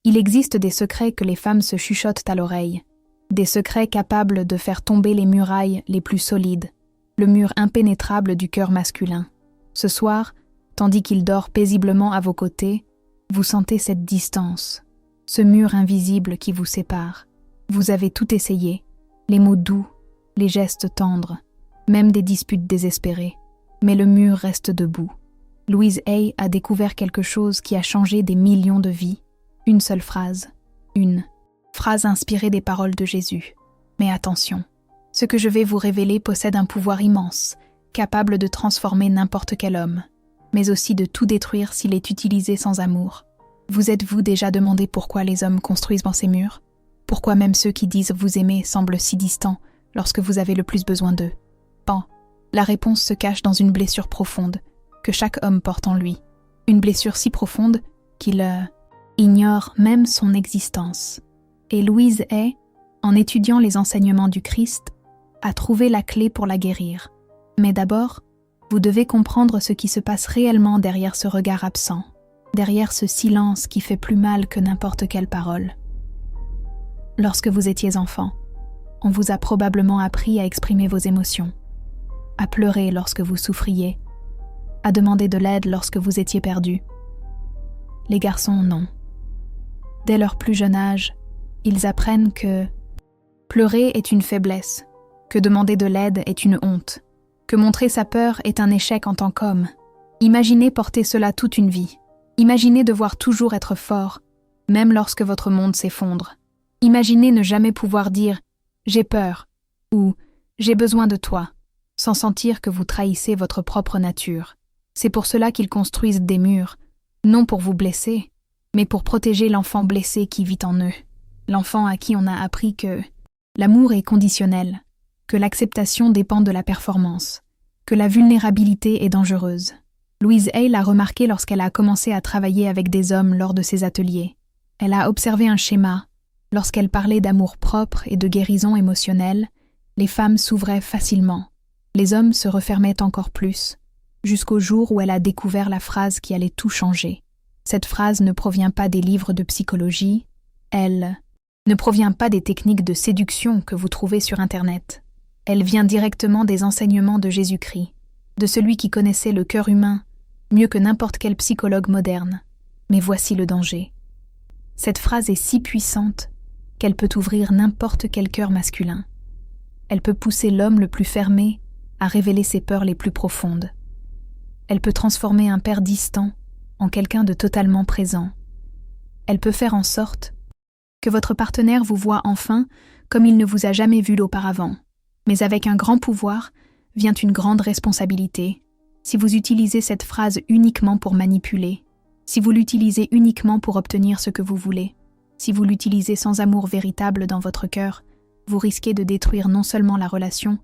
Il existe des secrets que les femmes se chuchotent à l'oreille, des secrets capables de faire tomber les murailles les plus solides, le mur impénétrable du cœur masculin. Ce soir, tandis qu'il dort paisiblement à vos côtés, vous sentez cette distance, ce mur invisible qui vous sépare. Vous avez tout essayé, les mots doux, les gestes tendres, même des disputes désespérées, mais le mur reste debout. Louise Hay a découvert quelque chose qui a changé des millions de vies. Une seule phrase, une phrase inspirée des paroles de Jésus. Mais attention, ce que je vais vous révéler possède un pouvoir immense, capable de transformer n'importe quel homme, mais aussi de tout détruire s'il est utilisé sans amour. Vous êtes-vous déjà demandé pourquoi les hommes construisent dans ces murs? Pourquoi même ceux qui disent vous aimer semblent si distants lorsque vous avez le plus besoin d'eux? La réponse se cache dans une blessure profonde que chaque homme porte en lui. Une blessure si profonde qu'il ignore même son existence. Et Louise Hay, en étudiant les enseignements du Christ, a trouvé la clé pour la guérir. Mais d'abord, vous devez comprendre ce qui se passe réellement derrière ce regard absent, derrière ce silence qui fait plus mal que n'importe quelle parole. Lorsque vous étiez enfant, on vous a probablement appris à exprimer vos émotions, à pleurer lorsque vous souffriez, à demander de l'aide lorsque vous étiez perdu. Les garçons, non. Dès leur plus jeune âge, ils apprennent que pleurer est une faiblesse, que demander de l'aide est une honte, que montrer sa peur est un échec en tant qu'homme. Imaginez porter cela toute une vie. Imaginez devoir toujours être fort, même lorsque votre monde s'effondre. Imaginez ne jamais pouvoir dire « j'ai peur » ou « j'ai besoin de toi » sans sentir que vous trahissez votre propre nature. C'est pour cela qu'ils construisent des murs, non pour vous blesser, mais pour protéger l'enfant blessé qui vit en eux. L'enfant à qui on a appris que l'amour est conditionnel, que l'acceptation dépend de la performance, que la vulnérabilité est dangereuse. Louise Hay l'a remarqué lorsqu'elle a commencé à travailler avec des hommes lors de ses ateliers. Elle a observé un schéma. Lorsqu'elle parlait d'amour propre et de guérison émotionnelle, les femmes s'ouvraient facilement. Les hommes se refermaient encore plus, jusqu'au jour où elle a découvert la phrase qui allait tout changer. Cette phrase ne provient pas des livres de psychologie, elle ne provient pas des techniques de séduction que vous trouvez sur Internet. Elle vient directement des enseignements de Jésus-Christ, de celui qui connaissait le cœur humain mieux que n'importe quel psychologue moderne. Mais voici le danger. Cette phrase est si puissante qu'elle peut ouvrir n'importe quel cœur masculin. Elle peut pousser l'homme le plus fermé à révéler ses peurs les plus profondes. Elle peut transformer un père distant en quelqu'un de totalement présent. Elle peut faire en sorte que votre partenaire vous voit enfin comme il ne vous a jamais vu auparavant. Mais avec un grand pouvoir vient une grande responsabilité. Si vous utilisez cette phrase uniquement pour manipuler, si vous l'utilisez uniquement pour obtenir ce que vous voulez, si vous l'utilisez sans amour véritable dans votre cœur, vous risquez de détruire non seulement la relation,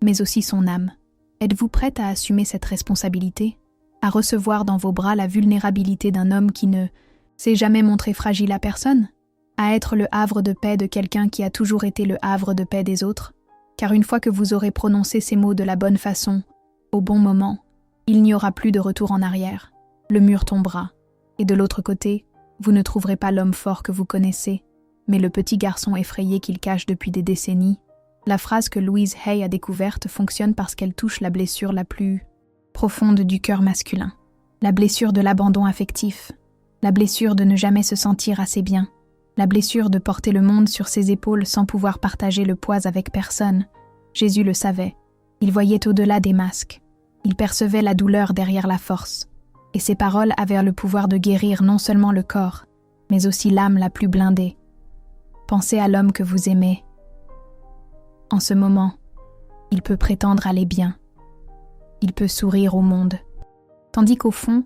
mais aussi son âme. Êtes-vous prête à assumer cette responsabilité? À recevoir dans vos bras la vulnérabilité d'un homme qui ne s'est jamais montré fragile à personne? À être le havre de paix de quelqu'un qui a toujours été le havre de paix des autres? Car une fois que vous aurez prononcé ces mots de la bonne façon, au bon moment, il n'y aura plus de retour en arrière. Le mur tombera. Et de l'autre côté, vous ne trouverez pas l'homme fort que vous connaissez, mais le petit garçon effrayé qu'il cache depuis des décennies. La phrase que Louise Hay a découverte fonctionne parce qu'elle touche la blessure la plus profonde du cœur masculin. La blessure de l'abandon affectif. La blessure de ne jamais se sentir assez bien. La blessure de porter le monde sur ses épaules sans pouvoir partager le poids avec personne. Jésus le savait. Il voyait au-delà des masques. Il percevait la douleur derrière la force. Et ses paroles avaient le pouvoir de guérir non seulement le corps, mais aussi l'âme la plus blindée. Pensez à l'homme que vous aimez. En ce moment, il peut prétendre aller bien. Il peut sourire au monde. Tandis qu'au fond,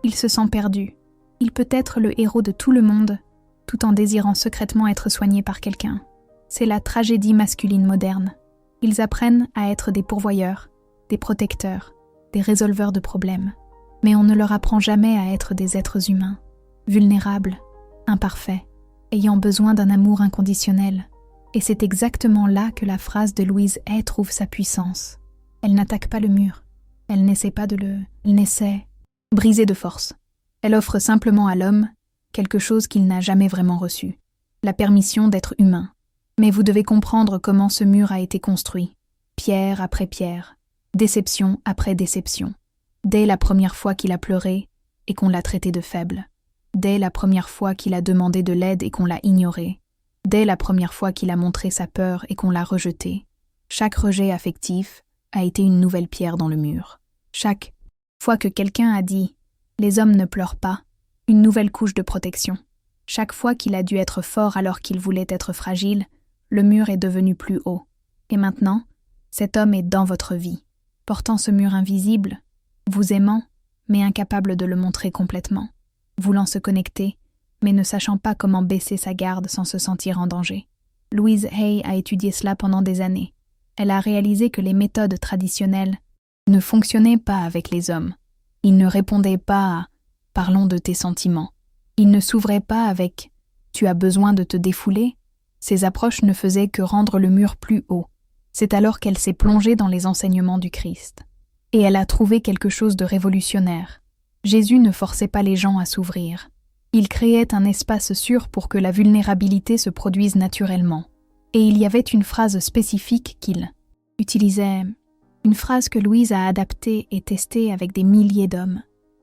il se sent perdu. Il peut être le héros de tout le monde, tout en désirant secrètement être soigné par quelqu'un. C'est la tragédie masculine moderne. Ils apprennent à être des pourvoyeurs, des protecteurs, des résolveurs de problèmes. Mais on ne leur apprend jamais à être des êtres humains, vulnérables, imparfaits, ayant besoin d'un amour inconditionnel. Et c'est exactement là que la phrase de Louise Hay trouve sa puissance. Elle n'attaque pas le mur. Elle n'essaie pas de le... Elle n'essaie briser de force. Elle offre simplement à l'homme quelque chose qu'il n'a jamais vraiment reçu, la permission d'être humain. Mais vous devez comprendre comment ce mur a été construit, pierre après pierre, déception après déception, dès la première fois qu'il a pleuré et qu'on l'a traité de faible, dès la première fois qu'il a demandé de l'aide et qu'on l'a ignoré, dès la première fois qu'il a montré sa peur et qu'on l'a rejeté. Chaque rejet affectif a été une nouvelle pierre dans le mur. Chaque fois que quelqu'un a dit « les hommes ne pleurent pas », une nouvelle couche de protection. Chaque fois qu'il a dû être fort alors qu'il voulait être fragile, le mur est devenu plus haut. Et maintenant, cet homme est dans votre vie, portant ce mur invisible, vous aimant, mais incapable de le montrer complètement, voulant se connecter, mais ne sachant pas comment baisser sa garde sans se sentir en danger. Louise Hay a étudié cela pendant des années. Elle a réalisé que les méthodes traditionnelles ne fonctionnaient pas avec les hommes. Ils ne répondaient pas à « parlons de tes sentiments ». Ils ne s'ouvraient pas avec « tu as besoin de te défouler ». Ces approches ne faisaient que rendre le mur plus haut. C'est alors qu'elle s'est plongée dans les enseignements du Christ. Et elle a trouvé quelque chose de révolutionnaire. Jésus ne forçait pas les gens à s'ouvrir. Il créait un espace sûr pour que la vulnérabilité se produise naturellement. Et il y avait une phrase spécifique qu'il utilisait, une phrase que Louise a adaptée et testée avec des milliers d'hommes.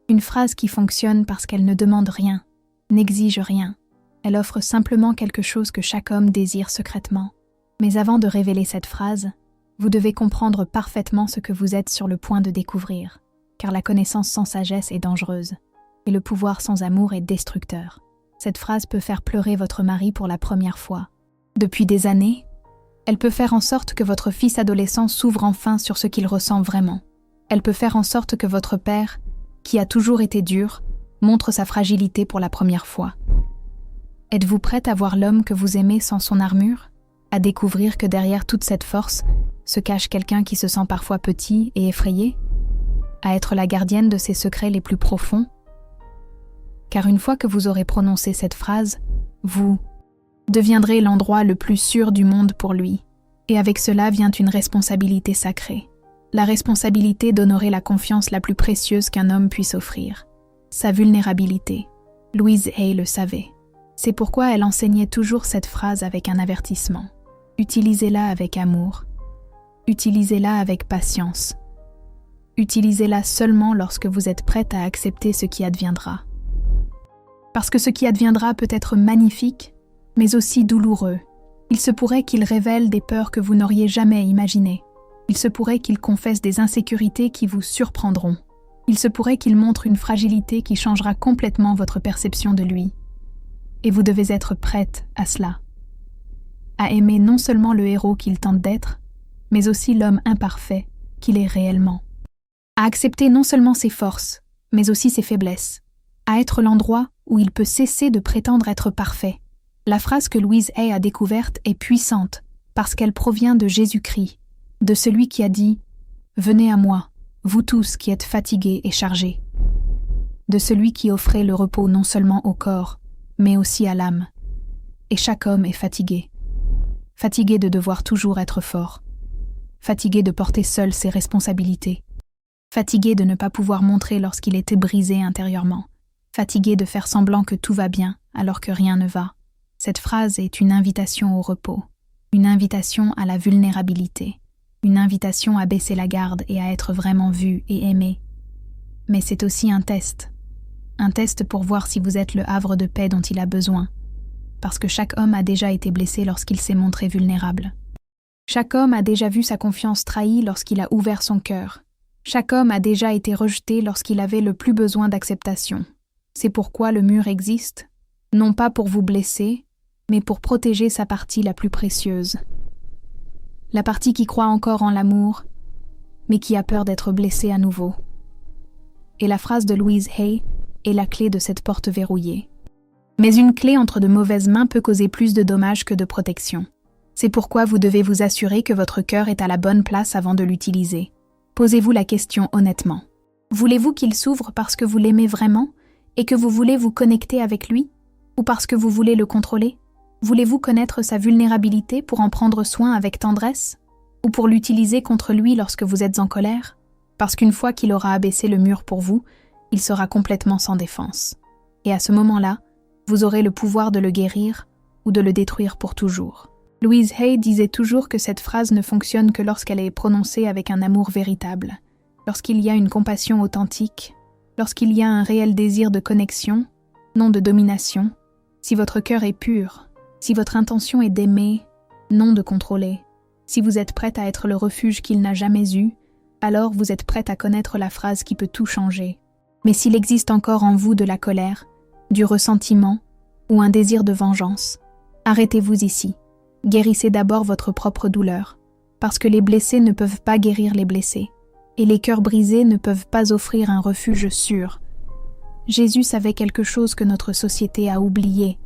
Une phrase qui fonctionne parce qu'elle ne demande rien, n'exige rien. Elle offre simplement quelque chose que chaque homme désire secrètement. Mais avant de révéler cette phrase, vous devez comprendre parfaitement ce que vous êtes sur le point de découvrir, car la connaissance sans sagesse est dangereuse, et le pouvoir sans amour est destructeur. Cette phrase peut faire pleurer votre mari pour la première fois. Depuis des années, elle peut faire en sorte que votre fils adolescent s'ouvre enfin sur ce qu'il ressent vraiment. Elle peut faire en sorte que votre père, qui a toujours été dur, montre sa fragilité pour la première fois. Êtes-vous prête à voir l'homme que vous aimez sans son armure? À découvrir que derrière toute cette force se cache quelqu'un qui se sent parfois petit et effrayé? À être la gardienne de ses secrets les plus profonds? Car une fois que vous aurez prononcé cette phrase, vous deviendrez l'endroit le plus sûr du monde pour lui. Et avec cela vient une responsabilité sacrée. La responsabilité d'honorer la confiance la plus précieuse qu'un homme puisse offrir. Sa vulnérabilité. Louise Hay le savait. C'est pourquoi elle enseignait toujours cette phrase avec un avertissement. Utilisez-la avec amour. Utilisez-la avec patience. Utilisez-la seulement lorsque vous êtes prête à accepter ce qui adviendra. Parce que ce qui adviendra peut être magnifique, mais aussi douloureux. Il se pourrait qu'il révèle des peurs que vous n'auriez jamais imaginées. Il se pourrait qu'il confesse des insécurités qui vous surprendront. Il se pourrait qu'il montre une fragilité qui changera complètement votre perception de lui. Et vous devez être prête à cela. À aimer non seulement le héros qu'il tente d'être, mais aussi l'homme imparfait qu'il est réellement. À accepter non seulement ses forces, mais aussi ses faiblesses. À être l'endroit où il peut cesser de prétendre être parfait. La phrase que Louise Hay a découverte est puissante parce qu'elle provient de Jésus-Christ, de celui qui a dit « Venez à moi, vous tous qui êtes fatigués et chargés », de celui qui offrait le repos non seulement au corps, mais aussi à l'âme. Et chaque homme est fatigué. Fatigué de devoir toujours être fort. Fatigué de porter seul ses responsabilités. Fatigué de ne pas pouvoir montrer lorsqu'il était brisé intérieurement. Fatigué de faire semblant que tout va bien alors que rien ne va. Cette phrase est une invitation au repos, une invitation à la vulnérabilité, une invitation à baisser la garde et à être vraiment vu et aimé. Mais c'est aussi un test pour voir si vous êtes le havre de paix dont il a besoin, parce que chaque homme a déjà été blessé lorsqu'il s'est montré vulnérable. Chaque homme a déjà vu sa confiance trahie lorsqu'il a ouvert son cœur. Chaque homme a déjà été rejeté lorsqu'il avait le plus besoin d'acceptation. C'est pourquoi le mur existe, non pas pour vous blesser, mais pour protéger sa partie la plus précieuse. La partie qui croit encore en l'amour, mais qui a peur d'être blessée à nouveau. Et la phrase de Louise Hay est la clé de cette porte verrouillée. Mais une clé entre de mauvaises mains peut causer plus de dommages que de protection. C'est pourquoi vous devez vous assurer que votre cœur est à la bonne place avant de l'utiliser. Posez-vous la question honnêtement. Voulez-vous qu'il s'ouvre parce que vous l'aimez vraiment et que vous voulez vous connecter avec lui, ou parce que vous voulez le contrôler? Voulez-vous connaître sa vulnérabilité pour en prendre soin avec tendresse, ou pour l'utiliser contre lui lorsque vous êtes en colère? Parce qu'une fois qu'il aura abaissé le mur pour vous, il sera complètement sans défense. Et à ce moment-là, Vous aurez le pouvoir de le guérir ou de le détruire pour toujours. Louise Hay disait toujours que cette phrase ne fonctionne que lorsqu'elle est prononcée avec un amour véritable, lorsqu'il y a une compassion authentique, lorsqu'il y a un réel désir de connexion, non de domination, si votre cœur est pur, si votre intention est d'aimer, non de contrôler, si vous êtes prête à être le refuge qu'il n'a jamais eu, alors vous êtes prête à connaître la phrase qui peut tout changer. Mais s'il existe encore en vous de la colère, du ressentiment ou un désir de vengeance, arrêtez-vous ici. Guérissez d'abord votre propre douleur, parce que les blessés ne peuvent pas guérir les blessés, et les cœurs brisés ne peuvent pas offrir un refuge sûr. Jésus savait quelque chose que notre société a oublié.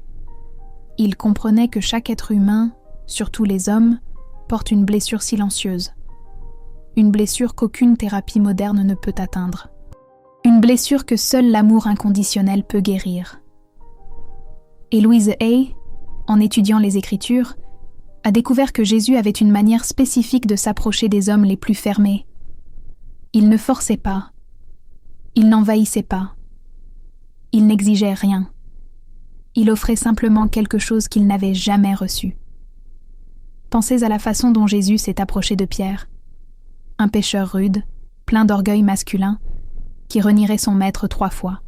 Il comprenait que chaque être humain, surtout les hommes, porte une blessure silencieuse. Une blessure qu'aucune thérapie moderne ne peut atteindre. Une blessure que seul l'amour inconditionnel peut guérir. Et Louise Hay, en étudiant les Écritures, a découvert que Jésus avait une manière spécifique de s'approcher des hommes les plus fermés. Il ne forçait pas. Il n'envahissait pas. Il n'exigeait rien. Il offrait simplement quelque chose qu'il n'avait jamais reçu. Pensez à la façon dont Jésus s'est approché de Pierre, un pécheur rude, plein d'orgueil masculin, qui renierait son maître 3 fois.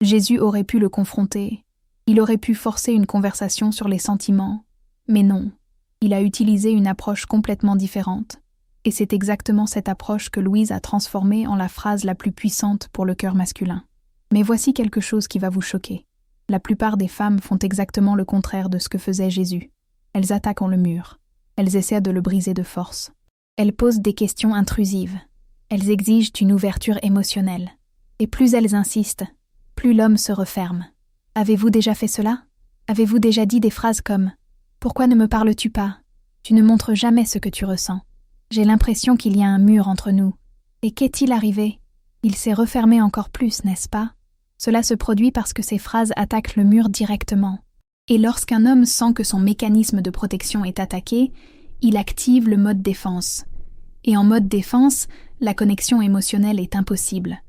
Jésus aurait pu le confronter, il aurait pu forcer une conversation sur les sentiments, mais non. Il a utilisé une approche complètement différente, et c'est exactement cette approche que Louise a transformée en la phrase la plus puissante pour le cœur masculin. Mais voici quelque chose qui va vous choquer. La plupart des femmes font exactement le contraire de ce que faisait Jésus. Elles attaquent le mur. Elles essaient de le briser de force. Elles posent des questions intrusives. Elles exigent une ouverture émotionnelle. Et plus elles insistent, plus l'homme se referme. Avez-vous déjà fait cela? Avez-vous déjà dit des phrases comme « Pourquoi ne me parles-tu pas? Tu ne montres jamais ce que tu ressens. J'ai l'impression qu'il y a un mur entre nous. Et qu'est-il arrivé? Il s'est refermé encore plus, n'est-ce pas? » Cela se produit parce que ces phrases attaquent le mur directement. Et lorsqu'un homme sent que son mécanisme de protection est attaqué, il active le mode défense. Et en mode défense, la connexion émotionnelle est impossible.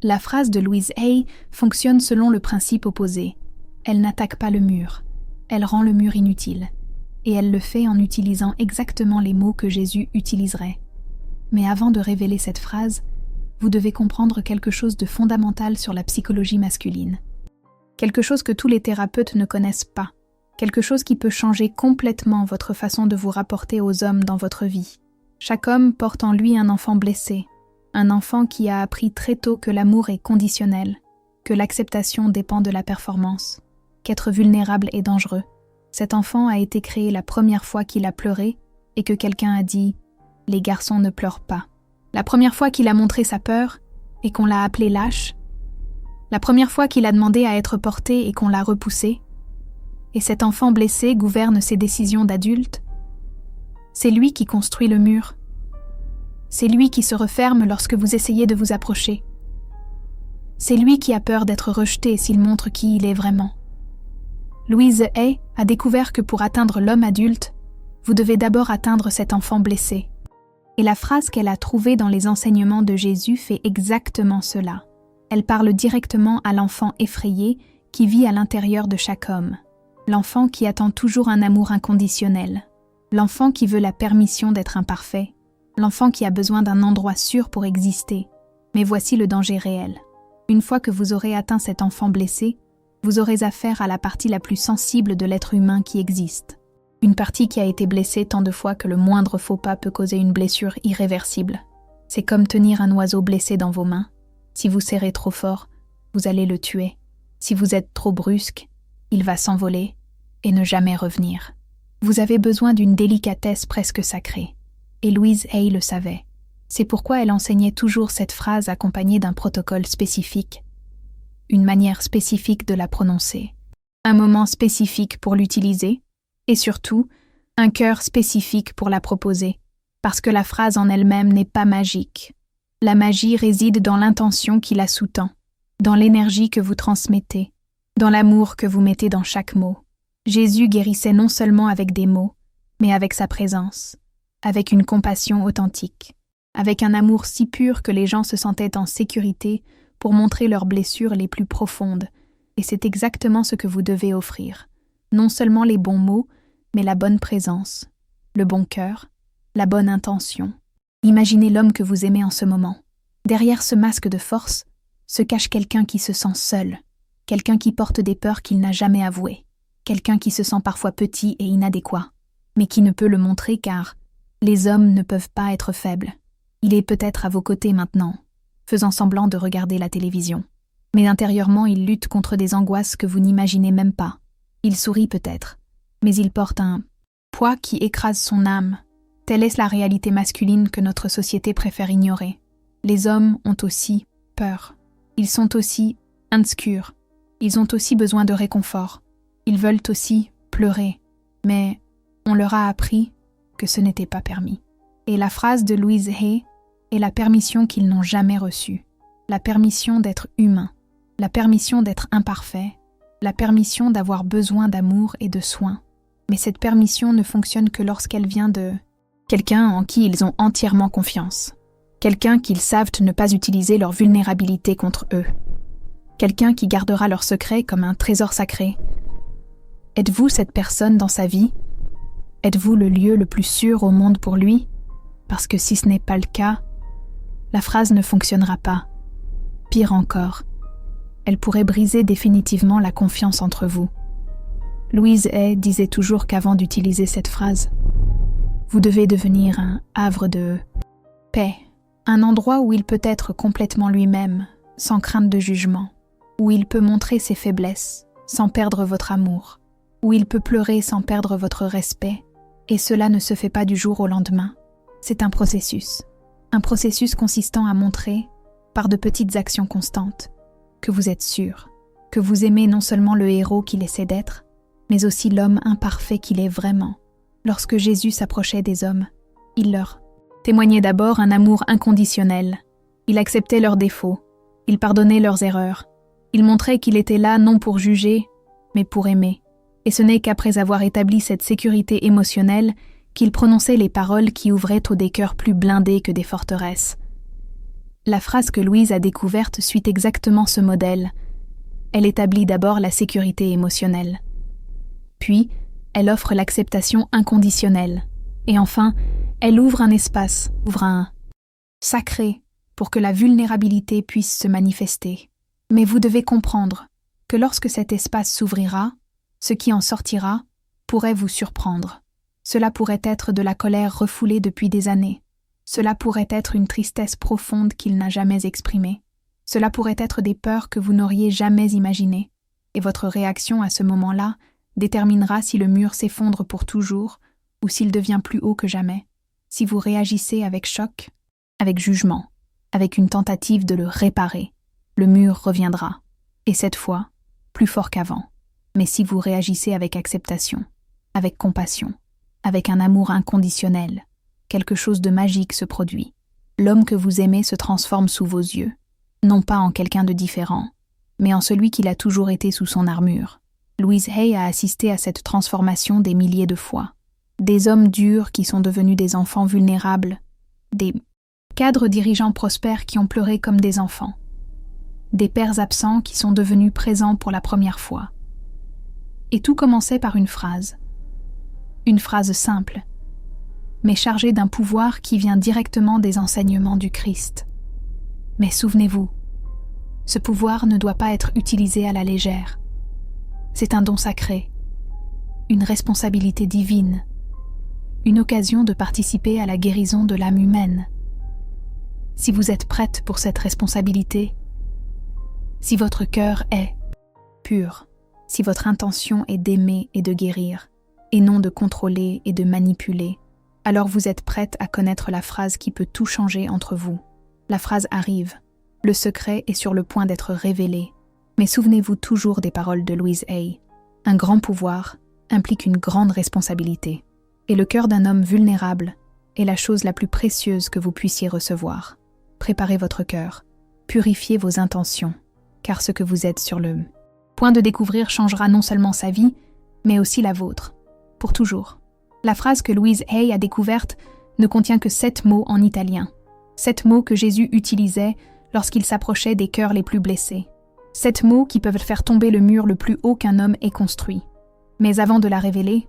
La phrase de Louise Hay fonctionne selon le principe opposé. Elle n'attaque pas le mur. Elle rend le mur inutile. Et elle le fait en utilisant exactement les mots que Jésus utiliserait. Mais avant de révéler cette phrase, vous devez comprendre quelque chose de fondamental sur la psychologie masculine. Quelque chose que tous les thérapeutes ne connaissent pas. Quelque chose qui peut changer complètement votre façon de vous rapporter aux hommes dans votre vie. Chaque homme porte en lui un enfant blessé, un enfant qui a appris très tôt que l'amour est conditionnel, que l'acceptation dépend de la performance, qu'être vulnérable est dangereux. Cet enfant a été créé la première fois qu'il a pleuré et que quelqu'un a dit « Les garçons ne pleurent pas ». La première fois qu'il a montré sa peur et qu'on l'a appelé lâche. La première fois qu'il a demandé à être porté et qu'on l'a repoussé. Et cet enfant blessé gouverne ses décisions d'adulte. C'est lui qui construit le mur. C'est lui qui se referme lorsque vous essayez de vous approcher. C'est lui qui a peur d'être rejeté s'il montre qui il est vraiment. Louise Hay a découvert que pour atteindre l'homme adulte, vous devez d'abord atteindre cet enfant blessé. Et la phrase qu'elle a trouvée dans les enseignements de Jésus fait exactement cela. Elle parle directement à l'enfant effrayé qui vit à l'intérieur de chaque homme. L'enfant qui attend toujours un amour inconditionnel. L'enfant qui veut la permission d'être imparfait. L'enfant qui a besoin d'un endroit sûr pour exister. Mais voici le danger réel. Une fois que vous aurez atteint cet enfant blessé, vous aurez affaire à la partie la plus sensible de l'être humain qui existe. Une partie qui a été blessée tant de fois que le moindre faux pas peut causer une blessure irréversible. C'est comme tenir un oiseau blessé dans vos mains. Si vous serrez trop fort, vous allez le tuer. Si vous êtes trop brusque, il va s'envoler et ne jamais revenir. Vous avez besoin d'une délicatesse presque sacrée. Et Louise Hay le savait. C'est pourquoi elle enseignait toujours cette phrase accompagnée d'un protocole spécifique. Une manière spécifique de la prononcer. Un moment spécifique pour l'utiliser. Et surtout, un cœur spécifique pour la proposer, parce que la phrase en elle-même n'est pas magique. La magie réside dans l'intention qui la sous-tend, dans l'énergie que vous transmettez, dans l'amour que vous mettez dans chaque mot. Jésus guérissait non seulement avec des mots, mais avec sa présence, avec une compassion authentique, avec un amour si pur que les gens se sentaient en sécurité pour montrer leurs blessures les plus profondes, Et c'est exactement ce que vous devez offrir. Non seulement les bons mots, mais la bonne présence, le bon cœur, la bonne intention. Imaginez l'homme que vous aimez en ce moment. Derrière ce masque de force se cache quelqu'un qui se sent seul, quelqu'un qui porte des peurs qu'il n'a jamais avouées, quelqu'un qui se sent parfois petit et inadéquat, mais qui ne peut le montrer car les hommes ne peuvent pas être faibles. Il est peut-être à vos côtés maintenant, faisant semblant de regarder la télévision. Mais intérieurement, il lutte contre des angoisses que vous n'imaginez même pas. Il sourit peut-être, mais il porte un poids qui écrase son âme. Telle est la réalité masculine que notre société préfère ignorer. Les hommes ont aussi peur. Ils sont aussi insécures. Ils ont aussi besoin de réconfort. Ils veulent aussi pleurer. Mais on leur a appris que ce n'était pas permis. Et la phrase de Louise Hay est la permission qu'ils n'ont jamais reçue. La permission d'être humain. La permission d'être imparfait. La permission d'avoir besoin d'amour et de soins. Mais cette permission ne fonctionne que lorsqu'elle vient de quelqu'un en qui ils ont entièrement confiance. Quelqu'un qu'ils savent ne pas utiliser leur vulnérabilité contre eux. Quelqu'un qui gardera leur secret comme un trésor sacré. Êtes-vous cette personne dans sa vie? Êtes-vous le lieu le plus sûr au monde pour lui? Parce que si ce n'est pas le cas, la phrase ne fonctionnera pas. Pire encore, elle pourrait briser définitivement la confiance entre vous. Louise Hay disait toujours qu'avant d'utiliser cette phrase, vous devez devenir un havre de paix, un endroit où il peut être complètement lui-même, sans crainte de jugement, où il peut montrer ses faiblesses, sans perdre votre amour, où il peut pleurer sans perdre votre respect, et cela ne se fait pas du jour au lendemain. C'est un processus consistant à montrer, par de petites actions constantes, que vous êtes sûr, que vous aimez non seulement le héros qu'il essaie d'être, mais aussi l'homme imparfait qu'il est vraiment. Lorsque Jésus s'approchait des hommes, il leur témoignait d'abord un amour inconditionnel. Il acceptait leurs défauts, il pardonnait leurs erreurs. Il montrait qu'il était là non pour juger, mais pour aimer. Et ce n'est qu'après avoir établi cette sécurité émotionnelle qu'il prononçait les paroles qui ouvraient aux des cœurs plus blindés que des forteresses. La phrase que Louise a découverte suit exactement ce modèle. Elle établit d'abord la sécurité émotionnelle. Puis, elle offre l'acceptation inconditionnelle. Et enfin, elle ouvre un espace, sacré, pour que la vulnérabilité puisse se manifester. Mais vous devez comprendre que lorsque cet espace s'ouvrira, ce qui en sortira pourrait vous surprendre. Cela pourrait être de la colère refoulée depuis des années. Cela pourrait être une tristesse profonde qu'il n'a jamais exprimée. Cela pourrait être des peurs que vous n'auriez jamais imaginées. Et votre réaction à ce moment-là déterminera si le mur s'effondre pour toujours ou s'il devient plus haut que jamais. Si vous réagissez avec choc, avec jugement, avec une tentative de le réparer, le mur reviendra. Et cette fois, plus fort qu'avant. Mais si vous réagissez avec acceptation, avec compassion, avec un amour inconditionnel, quelque chose de magique se produit. L'homme que vous aimez se transforme sous vos yeux, non pas en quelqu'un de différent, mais en celui qu'il a toujours été sous son armure. Louise Hay a assisté à cette transformation des milliers de fois. Des hommes durs qui sont devenus des enfants vulnérables, des cadres dirigeants prospères qui ont pleuré comme des enfants, des pères absents qui sont devenus présents pour la première fois. Et tout commençait par une phrase simple, mais chargée d'un pouvoir qui vient directement des enseignements du Christ. Mais souvenez-vous, ce pouvoir ne doit pas être utilisé à la légère. C'est un don sacré, une responsabilité divine, une occasion de participer à la guérison de l'âme humaine. Si vous êtes prête pour cette responsabilité, si votre cœur est pur, si votre intention est d'aimer et de guérir, et non de contrôler et de manipuler, alors vous êtes prête à connaître la phrase qui peut tout changer entre vous. La phrase arrive, le secret est sur le point d'être révélé, mais souvenez-vous toujours des paroles de Louise Hay. Un grand pouvoir implique une grande responsabilité, et le cœur d'un homme vulnérable est la chose la plus précieuse que vous puissiez recevoir. Préparez votre cœur, purifiez vos intentions, car ce que vous êtes sur le point de découvrir changera non seulement sa vie, mais aussi la vôtre, pour toujours. La phrase que Louise Hay a découverte ne contient que 7 mots en italien. 7 mots que Jésus utilisait lorsqu'il s'approchait des cœurs les plus blessés. 7 mots qui peuvent faire tomber le mur le plus haut qu'un homme ait construit. Mais avant de la révéler,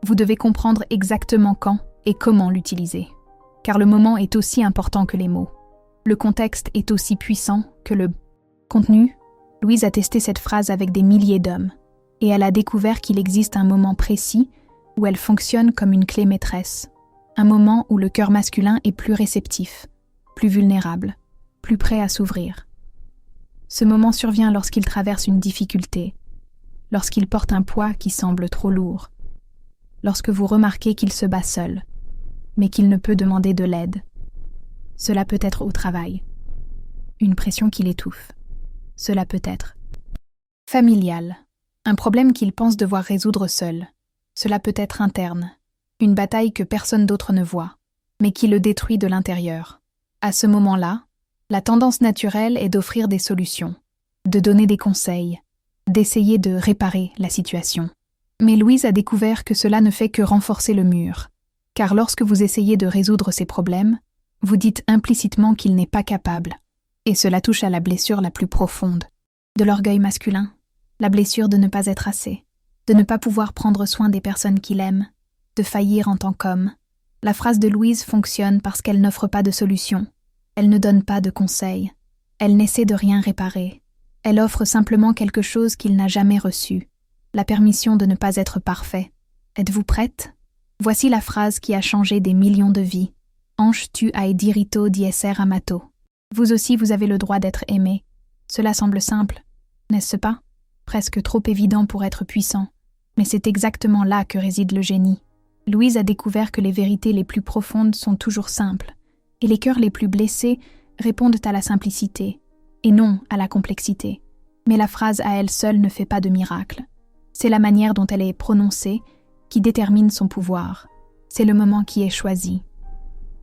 vous devez comprendre exactement quand et comment l'utiliser. Car le moment est aussi important que les mots. Le contexte est aussi puissant que le contenu. Louise a testé cette phrase avec des milliers d'hommes, et elle a découvert qu'il existe un moment précis où elle fonctionne comme une clé maîtresse. Un moment où le cœur masculin est plus réceptif, plus vulnérable, plus prêt à s'ouvrir. Ce moment survient lorsqu'il traverse une difficulté, lorsqu'il porte un poids qui semble trop lourd, lorsque vous remarquez qu'il se bat seul, mais qu'il ne peut demander de l'aide. Cela peut être au travail, une pression qui l'étouffe. Cela peut être familial, un problème qu'il pense devoir résoudre seul. Cela peut être interne, une bataille que personne d'autre ne voit, mais qui le détruit de l'intérieur. À ce moment-là, la tendance naturelle est d'offrir des solutions, de donner des conseils, d'essayer de réparer la situation. Mais Louise a découvert que cela ne fait que renforcer le mur, car lorsque vous essayez de résoudre ces problèmes, vous dites implicitement qu'il n'est pas capable, et cela touche à la blessure la plus profonde, de l'orgueil masculin, la blessure de ne pas être assez, de ne pas pouvoir prendre soin des personnes qu'il aime, de faillir en tant qu'homme. La phrase de Louise fonctionne parce qu'elle n'offre pas de solution. Elle ne donne pas de conseils. Elle n'essaie de rien réparer. Elle offre simplement quelque chose qu'il n'a jamais reçu. La permission de ne pas être parfait. Êtes-vous prête? Voici la phrase qui a changé des millions de vies. Ange tu ai dirito diesser amato. Vous aussi vous avez le droit d'être aimé. Cela semble simple, n'est-ce pas? Presque trop évident pour être puissant. Mais c'est exactement là que réside le génie. Louise a découvert que les vérités les plus profondes sont toujours simples. Et les cœurs les plus blessés répondent à la simplicité, et non à la complexité. Mais la phrase à elle seule ne fait pas de miracle. C'est la manière dont elle est prononcée qui détermine son pouvoir. C'est le moment qui est choisi.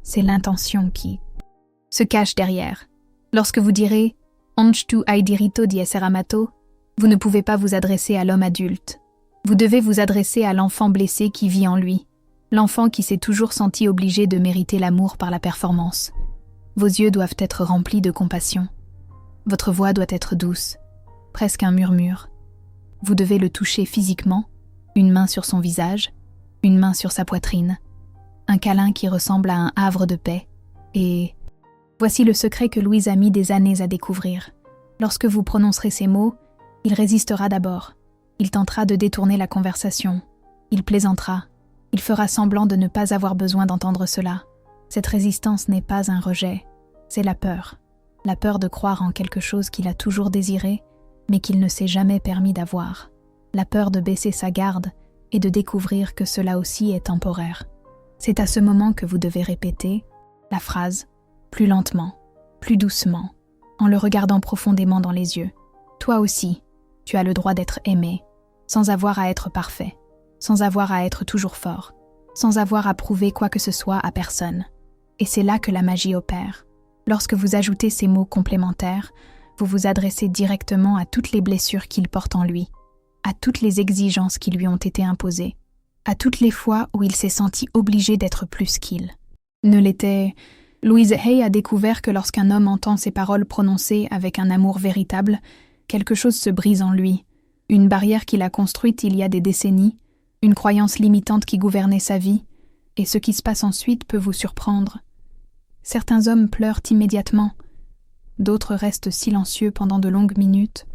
C'est l'intention qui se cache derrière. Lorsque vous direz « Ange tu ai dirito diesser amato », vous ne pouvez pas vous adresser à l'homme adulte. Vous devez vous adresser à l'enfant blessé qui vit en lui. L'enfant qui s'est toujours senti obligé de mériter l'amour par la performance. Vos yeux doivent être remplis de compassion. Votre voix doit être douce, presque un murmure. Vous devez le toucher physiquement, une main sur son visage, une main sur sa poitrine, un câlin qui ressemble à un havre de paix. Et voici le secret que Louise a mis des années à découvrir. Lorsque vous prononcerez ces mots, il résistera d'abord. Il tentera de détourner la conversation. Il plaisantera. Il fera semblant de ne pas avoir besoin d'entendre cela. Cette résistance n'est pas un rejet, c'est la peur. La peur de croire en quelque chose qu'il a toujours désiré, mais qu'il ne s'est jamais permis d'avoir. La peur de baisser sa garde et de découvrir que cela aussi est temporaire. C'est à ce moment que vous devez répéter la phrase, plus lentement, plus doucement, en le regardant profondément dans les yeux. Toi aussi, tu as le droit d'être aimé, sans avoir à être parfait. Sans avoir à être toujours fort, sans avoir à prouver quoi que ce soit à personne. Et c'est là que la magie opère. Lorsque vous ajoutez ces mots complémentaires, vous vous adressez directement à toutes les blessures qu'il porte en lui, à toutes les exigences qui lui ont été imposées, à toutes les fois où il s'est senti obligé d'être plus qu'il ne l'était. Louise Hay a découvert que lorsqu'un homme entend ces paroles prononcées avec un amour véritable, quelque chose se brise en lui, une barrière qu'il a construite il y a des décennies, une croyance limitante qui gouvernait sa vie, et ce qui se passe ensuite peut vous surprendre. Certains hommes pleurent immédiatement, d'autres restent silencieux pendant de longues minutes.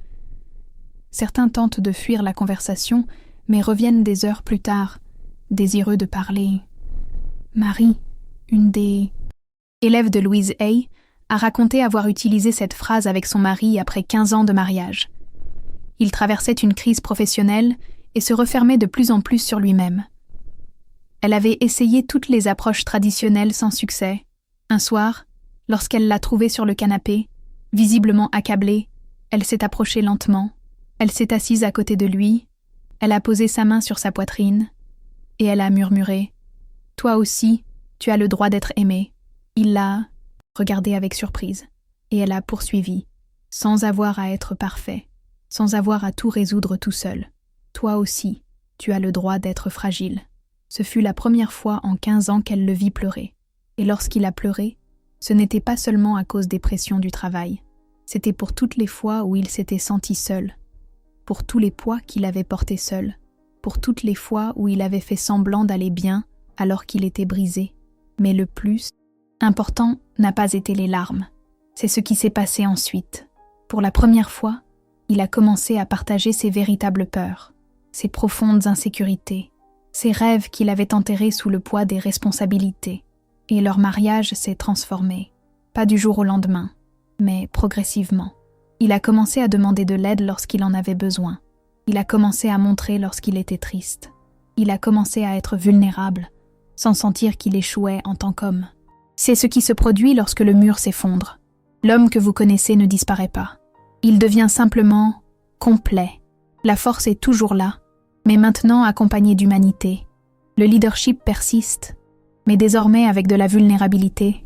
Certains tentent de fuir la conversation, mais reviennent des heures plus tard, désireux de parler. Marie, une des élèves de Louise Hay, a raconté avoir utilisé cette phrase avec son mari après 15 ans de mariage. Il traversait une crise professionnelle et se refermait de plus en plus sur lui-même. Elle avait essayé toutes les approches traditionnelles sans succès. Un soir, lorsqu'elle l'a trouvé sur le canapé, visiblement accablée, elle s'est approchée lentement, elle s'est assise à côté de lui, elle a posé sa main sur sa poitrine, et elle a murmuré « Toi aussi, tu as le droit d'être aimé ». Il l'a regardée avec surprise, et elle a poursuivi, sans avoir à être parfait, sans avoir à tout résoudre tout seul. Toi aussi, tu as le droit d'être fragile. Ce fut la première fois en 15 ans qu'elle le vit pleurer. Et lorsqu'il a pleuré, ce n'était pas seulement à cause des pressions du travail. C'était pour toutes les fois où il s'était senti seul, pour tous les poids qu'il avait portés seul, pour toutes les fois où il avait fait semblant d'aller bien alors qu'il était brisé. Mais le plus important n'a pas été les larmes. C'est ce qui s'est passé ensuite. Pour la première fois, il a commencé à partager ses véritables peurs, ses profondes insécurités, ses rêves qu'il avait enterrés sous le poids des responsabilités. Et leur mariage s'est transformé, pas du jour au lendemain, mais progressivement. Il a commencé à demander de l'aide lorsqu'il en avait besoin. Il a commencé à montrer lorsqu'il était triste. Il a commencé à être vulnérable, sans sentir qu'il échouait en tant qu'homme. C'est ce qui se produit lorsque le mur s'effondre. L'homme que vous connaissez ne disparaît pas. Il devient simplement complet. La force est toujours là, mais maintenant accompagnée d'humanité. Le leadership persiste, mais désormais avec de la vulnérabilité.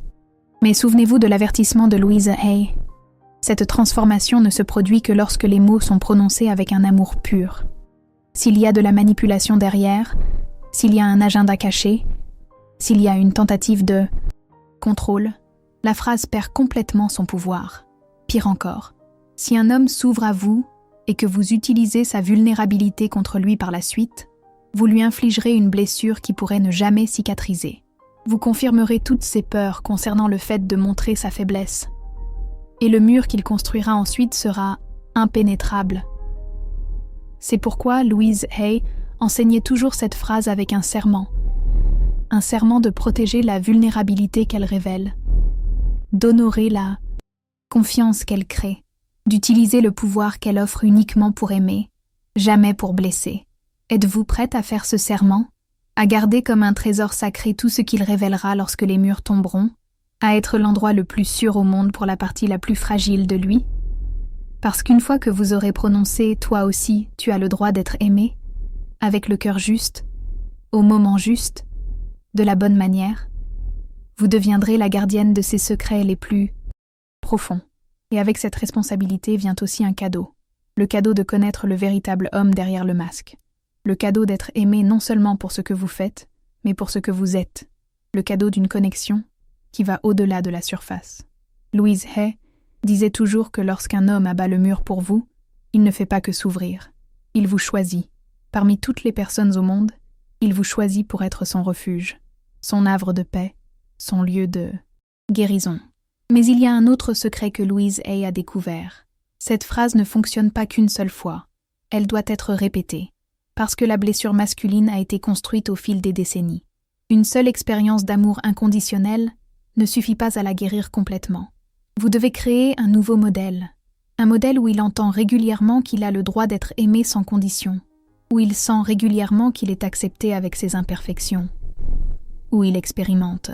Mais souvenez-vous de l'avertissement de Louise Hay. Cette transformation ne se produit que lorsque les mots sont prononcés avec un amour pur. S'il y a de la manipulation derrière, s'il y a un agenda caché, s'il y a une tentative de contrôle, la phrase perd complètement son pouvoir. Pire encore, si un homme s'ouvre à vous et que vous utilisez sa vulnérabilité contre lui par la suite, vous lui infligerez une blessure qui pourrait ne jamais cicatriser. Vous confirmerez toutes ses peurs concernant le fait de montrer sa faiblesse. Et le mur qu'il construira ensuite sera impénétrable. C'est pourquoi Louise Hay enseignait toujours cette phrase avec un serment de protéger la vulnérabilité qu'elle révèle, d'honorer la confiance qu'elle crée, d'utiliser le pouvoir qu'elle offre uniquement pour aimer, jamais pour blesser. Êtes-vous prête à faire ce serment, à garder comme un trésor sacré tout ce qu'il révélera lorsque les murs tomberont, à être l'endroit le plus sûr au monde pour la partie la plus fragile de lui? Parce qu'une fois que vous aurez prononcé « toi aussi, tu as le droit d'être aimé », avec le cœur juste, au moment juste, de la bonne manière, vous deviendrez la gardienne de ses secrets les plus profonds. Et avec cette responsabilité vient aussi un cadeau. Le cadeau de connaître le véritable homme derrière le masque. Le cadeau d'être aimé non seulement pour ce que vous faites, mais pour ce que vous êtes. Le cadeau d'une connexion qui va au-delà de la surface. Louise Hay disait toujours que lorsqu'un homme abat le mur pour vous, il ne fait pas que s'ouvrir. Il vous choisit. Parmi toutes les personnes au monde, il vous choisit pour être son refuge, son havre de paix, son lieu de guérison. Mais il y a un autre secret que Louise Hay a découvert. Cette phrase ne fonctionne pas qu'une seule fois. Elle doit être répétée, parce que la blessure masculine a été construite au fil des décennies. Une seule expérience d'amour inconditionnel ne suffit pas à la guérir complètement. Vous devez créer un nouveau modèle. Un modèle où il entend régulièrement qu'il a le droit d'être aimé sans condition, où il sent régulièrement qu'il est accepté avec ses imperfections, où il expérimente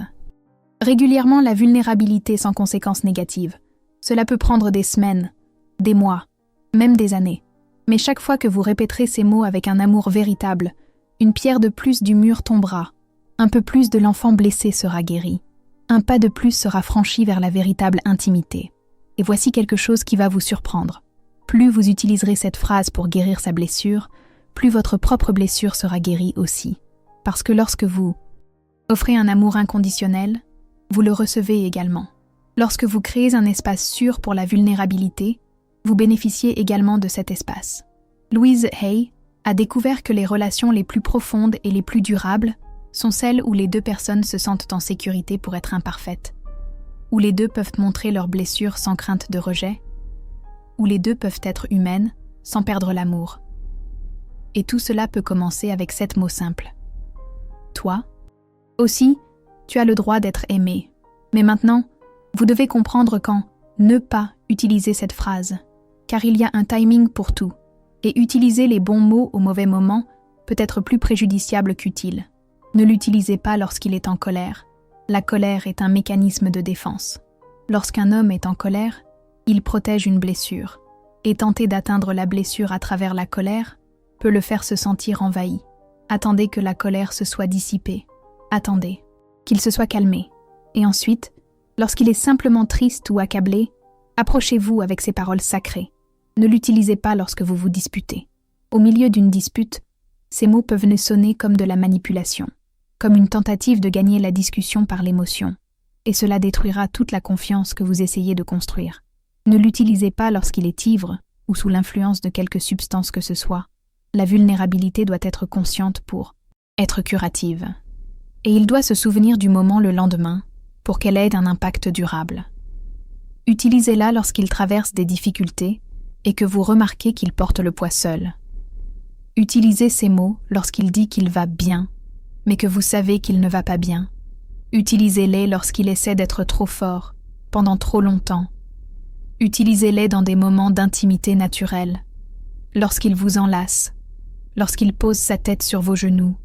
régulièrement la vulnérabilité sans conséquences négatives. Cela peut prendre des semaines, des mois, même des années. Mais chaque fois que vous répéterez ces mots avec un amour véritable, une pierre de plus du mur tombera, un peu plus de l'enfant blessé sera guéri, un pas de plus sera franchi vers la véritable intimité. Et voici quelque chose qui va vous surprendre. Plus vous utiliserez cette phrase pour guérir sa blessure, plus votre propre blessure sera guérie aussi. Parce que lorsque vous offrez un amour inconditionnel, vous le recevez également. Lorsque vous créez un espace sûr pour la vulnérabilité, vous bénéficiez également de cet espace. Louise Hay a découvert que les relations les plus profondes et les plus durables sont celles où les deux personnes se sentent en sécurité pour être imparfaites, où les deux peuvent montrer leurs blessures sans crainte de rejet, où les deux peuvent être humaines sans perdre l'amour. Et tout cela peut commencer avec 7 mots simples. Toi, aussi, tu as le droit d'être aimé. Mais maintenant, vous devez comprendre quand ne pas utiliser cette phrase, car il y a un timing pour tout, et utiliser les bons mots au mauvais moment peut être plus préjudiciable qu'utile. Ne l'utilisez pas lorsqu'il est en colère. La colère est un mécanisme de défense. Lorsqu'un homme est en colère, il protège une blessure, et tenter d'atteindre la blessure à travers la colère peut le faire se sentir envahi. Attendez que la colère se soit dissipée. Attendez qu'il se soit calmé. Et ensuite, lorsqu'il est simplement triste ou accablé, approchez-vous avec ces paroles sacrées. Ne l'utilisez pas lorsque vous vous disputez. Au milieu d'une dispute, ces mots peuvent ne sonner comme de la manipulation, comme une tentative de gagner la discussion par l'émotion, et cela détruira toute la confiance que vous essayez de construire. Ne l'utilisez pas lorsqu'il est ivre ou sous l'influence de quelque substance que ce soit. La vulnérabilité doit être consciente pour être curative. Et il doit se souvenir du moment le lendemain pour qu'elle ait un impact durable. Utilisez-la lorsqu'il traverse des difficultés et que vous remarquez qu'il porte le poids seul. Utilisez ces mots lorsqu'il dit qu'il va bien, mais que vous savez qu'il ne va pas bien. Utilisez-les lorsqu'il essaie d'être trop fort, pendant trop longtemps. Utilisez-les dans des moments d'intimité naturelle, lorsqu'il vous enlace, lorsqu'il pose sa tête sur vos genoux,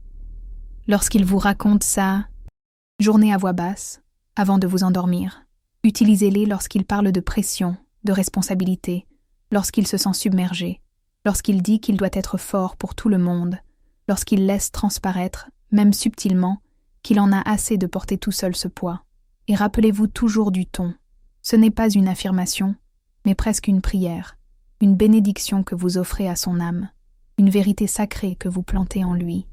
lorsqu'il vous raconte sa journée à voix basse, avant de vous endormir. Utilisez-les lorsqu'il parle de pression, de responsabilité, lorsqu'il se sent submergé, lorsqu'il dit qu'il doit être fort pour tout le monde, lorsqu'il laisse transparaître, même subtilement, qu'il en a assez de porter tout seul ce poids. Et rappelez-vous toujours du ton. Ce n'est pas une affirmation, mais presque une prière, une bénédiction que vous offrez à son âme, une vérité sacrée que vous plantez en lui.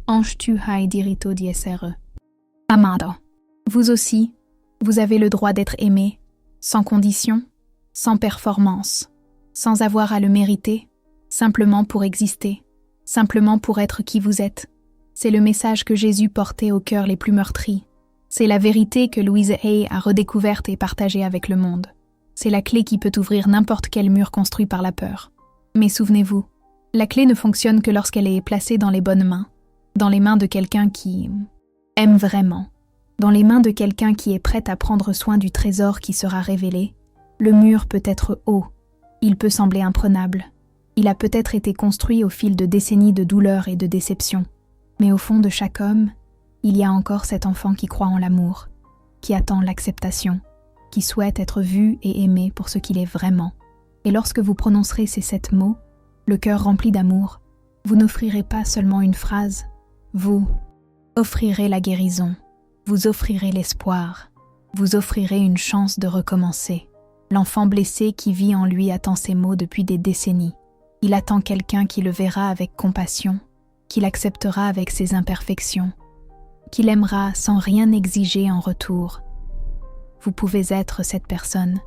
Ange tu hai dirito diesere. Amado. Vous aussi, vous avez le droit d'être aimé, sans condition, sans performance, sans avoir à le mériter, simplement pour exister, simplement pour être qui vous êtes. C'est le message que Jésus portait aux cœurs les plus meurtris. C'est la vérité que Louise Hay a redécouverte et partagée avec le monde. C'est la clé qui peut ouvrir n'importe quel mur construit par la peur. Mais souvenez-vous, la clé ne fonctionne que lorsqu'elle est placée dans les bonnes mains, dans les mains de quelqu'un qui aime vraiment, dans les mains de quelqu'un qui est prêt à prendre soin du trésor qui sera révélé. Le mur peut être haut, il peut sembler imprenable, il a peut-être été construit au fil de décennies de douleur et de déception, mais au fond de chaque homme, il y a encore cet enfant qui croit en l'amour, qui attend l'acceptation, qui souhaite être vu et aimé pour ce qu'il est vraiment. Et lorsque vous prononcerez ces 7 mots, le cœur rempli d'amour, vous n'offrirez pas seulement une phrase, vous offrirez la guérison, vous offrirez l'espoir, vous offrirez une chance de recommencer. L'enfant blessé qui vit en lui attend ces mots depuis des décennies. Il attend quelqu'un qui le verra avec compassion, qui l'acceptera avec ses imperfections, qui l'aimera sans rien exiger en retour. Vous pouvez être cette personne.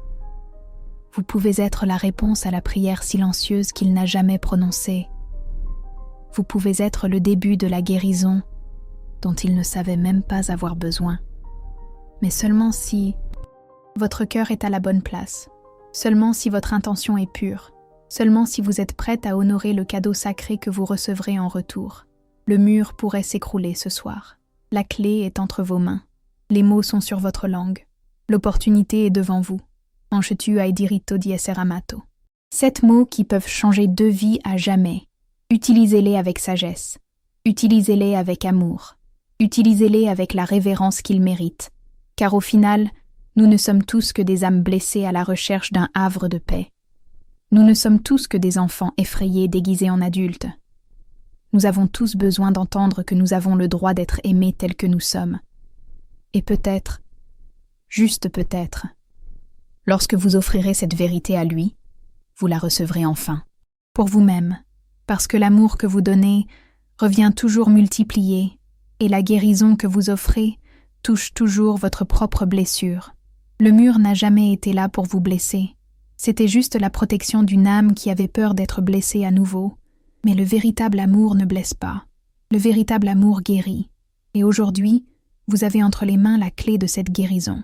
Vous pouvez être la réponse à la prière silencieuse qu'il n'a jamais prononcée. Vous pouvez être le début de la guérison dont il ne savait même pas avoir besoin. Mais seulement si votre cœur est à la bonne place, seulement si votre intention est pure, seulement si vous êtes prête à honorer le cadeau sacré que vous recevrez en retour. Le mur pourrait s'écrouler ce soir. La clé est entre vos mains. Les mots sont sur votre langue. L'opportunité est devant vous. Ange tu hai dirito diesere amato. 7 mots qui peuvent changer 2 vies à jamais. Utilisez-les avec sagesse. Utilisez-les avec amour. Utilisez-les avec la révérence qu'ils méritent. Car au final, nous ne sommes tous que des âmes blessées à la recherche d'un havre de paix. Nous ne sommes tous que des enfants effrayés déguisés en adultes. Nous avons tous besoin d'entendre que nous avons le droit d'être aimés tels que nous sommes. Et peut-être, juste peut-être, lorsque vous offrirez cette vérité à lui, vous la recevrez enfin, pour vous-même, parce que l'amour que vous donnez revient toujours multiplié, et la guérison que vous offrez touche toujours votre propre blessure. Le mur n'a jamais été là pour vous blesser. C'était juste la protection d'une âme qui avait peur d'être blessée à nouveau. Mais le véritable amour ne blesse pas. Le véritable amour guérit. Et aujourd'hui, vous avez entre les mains la clé de cette guérison.